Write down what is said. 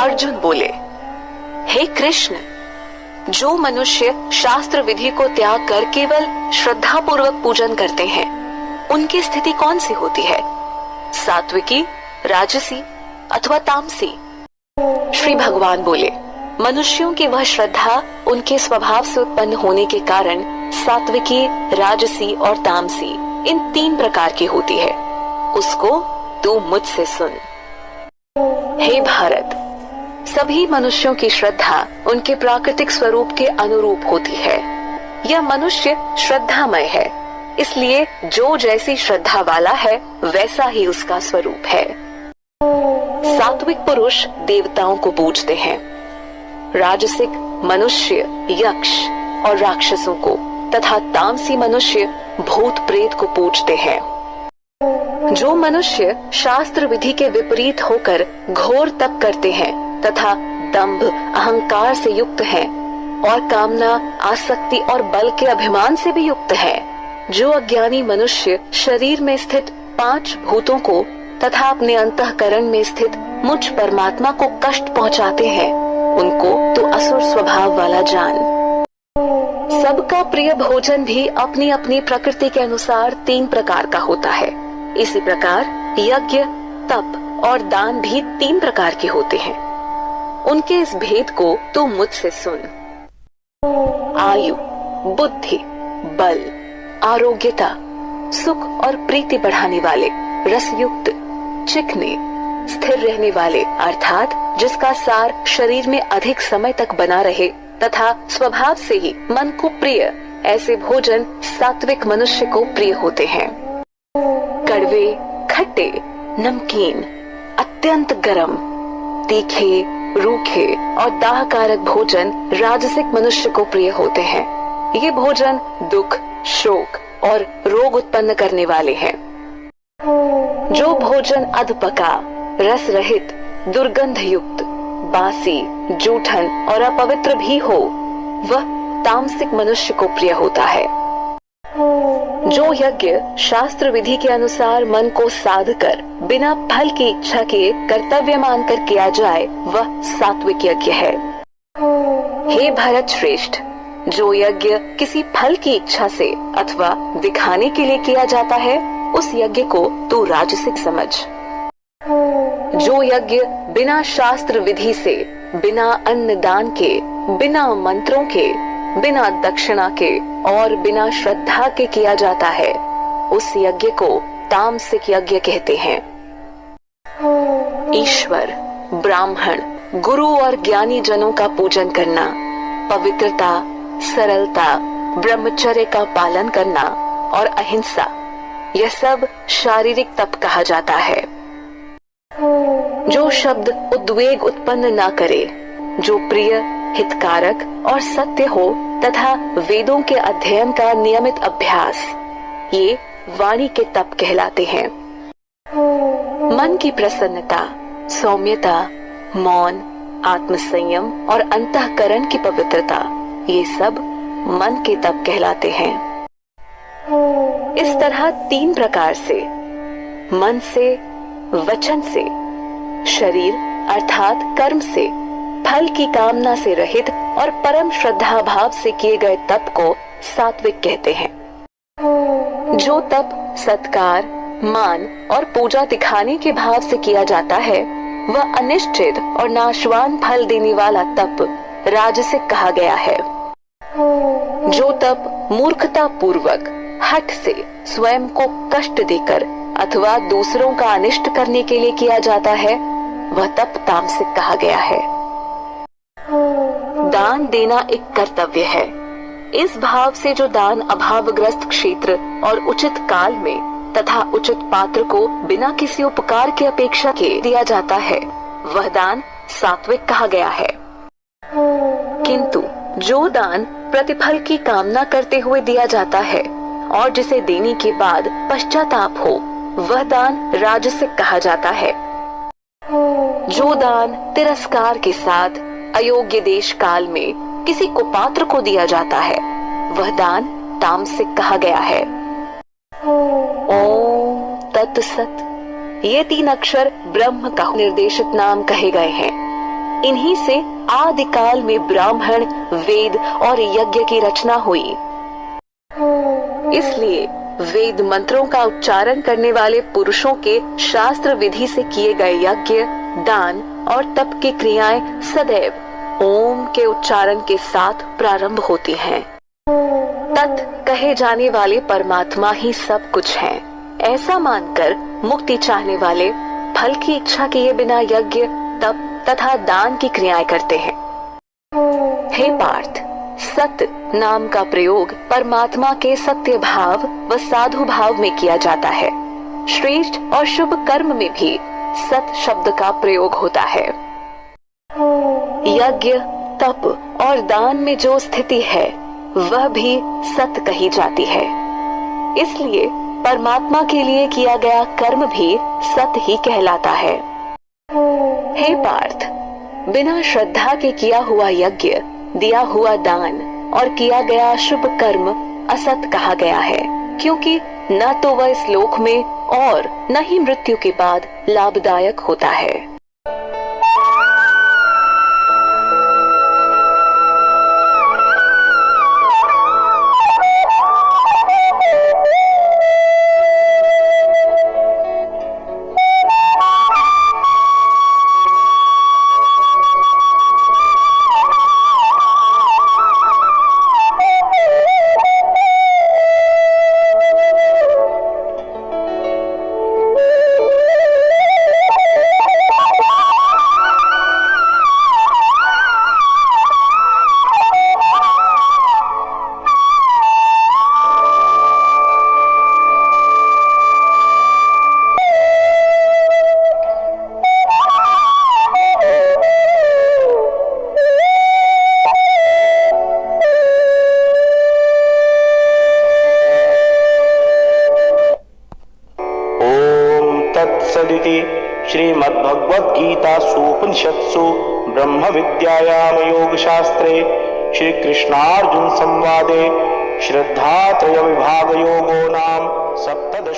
अर्जुन बोले, हे कृष्ण, जो मनुष्य शास्त्र विधि को त्याग कर केवल श्रद्धा पूर्वक पूजन करते हैं, उनकी स्थिति कौन सी होती है? सात्विकी, राजसी अथवा तामसी? श्री भगवान बोले, मनुष्यों की वह श्रद्धा उनके स्वभाव से उत्पन्न होने के कारण सात्विकी, राजसी और तामसी इन 3 प्रकार की होती है। उसको तू मुझसे सुन। हे भारत, सभी मनुष्यों की श्रद्धा उनके प्राकृतिक स्वरूप के अनुरूप होती है। यह मनुष्य श्रद्धामय है, इसलिए जो जैसी श्रद्धा वाला है वैसा ही उसका स्वरूप है। सात्विक पुरुष देवताओं को पूजते हैं, राजसिक मनुष्य यक्ष और राक्षसों को तथा तामसी मनुष्य भूत प्रेत को पूजते हैं। जो मनुष्य शास्त्र विधि के विपरीत होकर घोर तप करते हैं तथा दंभ अहंकार से युक्त हैं और कामना, आसक्ति और बल के अभिमान से भी युक्त है, जो अज्ञानी मनुष्य शरीर में स्थित 5 भूतों को तथा अपने अंतःकरण में स्थित मुझ परमात्मा को कष्ट पहुंचाते हैं, उनको तो असुर स्वभाव वाला जान। सबका प्रिय भोजन भी अपनी अपनी प्रकृति के अनुसार 3 प्रकार का होता है। इसी प्रकार यज्ञ, तप और दान भी 3 प्रकार के होते हैं। उनके इस भेद को तू मुझसे सुन। आयु, बुद्धि, बल, आरोग्यता, सुख और प्रीति बढ़ाने वाले, रसयुक्त, चिकने, स्थिर रहने वाले अर्थात जिसका सार शरीर में अधिक समय तक बना रहे तथा स्वभाव से ही मन को प्रिय, ऐसे भोजन सात्विक मनुष्य को प्रिय होते हैं। कड़वे, खट्टे, नमकीन, अत्यंत गर्म, तीखे, रूखे और दाहकारक भोजन राजसिक मनुष्य को प्रिय होते हैं। ये भोजन दुख, शोक और रोग उत्पन्न करने वाले हैं। जो भोजन अधपका, रस रहित, दुर्गंध युक्त, बासी, जूठन और अपवित्र भी हो, वह तामसिक मनुष्य को प्रिय होता है। जो यज्ञ शास्त्र विधि के अनुसार मन को साध कर बिना फल की इच्छा के कर्तव्य मानकर किया जाए, वह सात्विक यज्ञ है। हे भरत श्रेष्ठ, जो यज्ञ किसी फल की इच्छा से अथवा दिखाने के लिए किया जाता है, उस यज्ञ को तू राजसिक समझ। जो यज्ञ बिना शास्त्र विधि से, बिना अन्न दान के, बिना मंत्रों के, बिना दक्षिणा के और बिना श्रद्धा के किया जाता है, उस यज्ञ को तामसिक यज्ञ कहते हैं। ईश्वर, ब्राह्मण, गुरु और ज्ञानी जनों का पूजन करना, पवित्रता, सरलता, ब्रह्मचर्य का पालन करना और अहिंसा, यह सब शारीरिक तप कहा जाता है। जो शब्द उद्वेग उत्पन्न ना करे, जो प्रिय, हितकारक और सत्य हो तथा वेदों के अध्ययन का नियमित अभ्यास, ये वाणी के तप कहलाते हैं। मन की प्रसन्नता, सौम्यता, मौन, आत्मसंयम और अंतःकरण की पवित्रता, ये सब मन के तप कहलाते हैं। इस तरह 3 प्रकार से, मन से, वचन से, शरीर अर्थात कर्म से, फल की कामना से रहित और परम श्रद्धा भाव से किए गए तप को सात्विक कहते हैं। जो तप सत्कार, मान और पूजा दिखाने के भाव से किया जाता है, वह अनिश्चित और नाशवान फल देने वाला तप राजसिक कहा गया है। जो तप मूर्खता पूर्वक, हठ से स्वयं को कष्ट देकर अथवा दूसरों का अनिष्ट करने के लिए किया जाता है, वह तप तामसिक कहा गया है। दान देना एक कर्तव्य है। इस भाव से जो दान अभावग्रस्त क्षेत्र और उचित काल में तथा उचित पात्र को बिना किसी उपकार की अपेक्षा के दिया जाता है, वह दान सात्विक कहा गया है। किंतु जो दान प्रतिफल की कामना करते हुए दिया जाता है और जिसे देने के बाद पश्चाताप हो, वह दान राजसिक कहा जाता है। जो दान तिरस्कार के साथ अयोग्य देश काल में किसी कुपात्र को दिया जाता है, वह दान तामसिक कहा गया है। ओम तत्सत, ये 3 अक्षर ब्रह्म का निर्देशित नाम कहे गए हैं। इन्हीं से आदिकाल में ब्राह्मण, वेद और यज्ञ की रचना हुई। इसलिए वेद मंत्रों का उच्चारण करने वाले पुरुषों के शास्त्र विधि से किए गए यज्ञ, दान और तप की क्रियाएं सदैव ओम के उच्चारण के साथ प्रारंभ होती हैं। तत् कहे जाने वाले परमात्मा ही सब कुछ हैं। ऐसा मानकर मुक्ति चाहने वाले फल की इच्छा किए बिना यज्ञ, तप तथा दान की क्रियाएं करते हैं। हे पार्थ, सत नाम का प्रयोग परमात्मा के सत्य भाव व साधु भाव में किया जाता है। श्रेष्ठ और शुभ कर्म में भी सत शब्द का प्रयोग होता है। यज्ञ, तप और दान में जो स्थिति है वह भी सत कही जाती है। इसलिए परमात्मा के लिए किया गया कर्म भी सत ही कहलाता है। हे पार्थ, बिना श्रद्धा के किया हुआ यज्ञ, दिया हुआ दान और किया गया शुभ कर्म असत कहा गया है, क्योंकि न तो वह इस लोक में और न ही मृत्यु के बाद लाभदायक होता है। तत्सदिति श्रीमद्भगवद्गीतासूपनिषत्सु ब्रह्म विद्यायाम योगशास्त्रे श्रीकृष्णार्जुन संवादे श्रद्धात्रय विभाग योगो नाम 17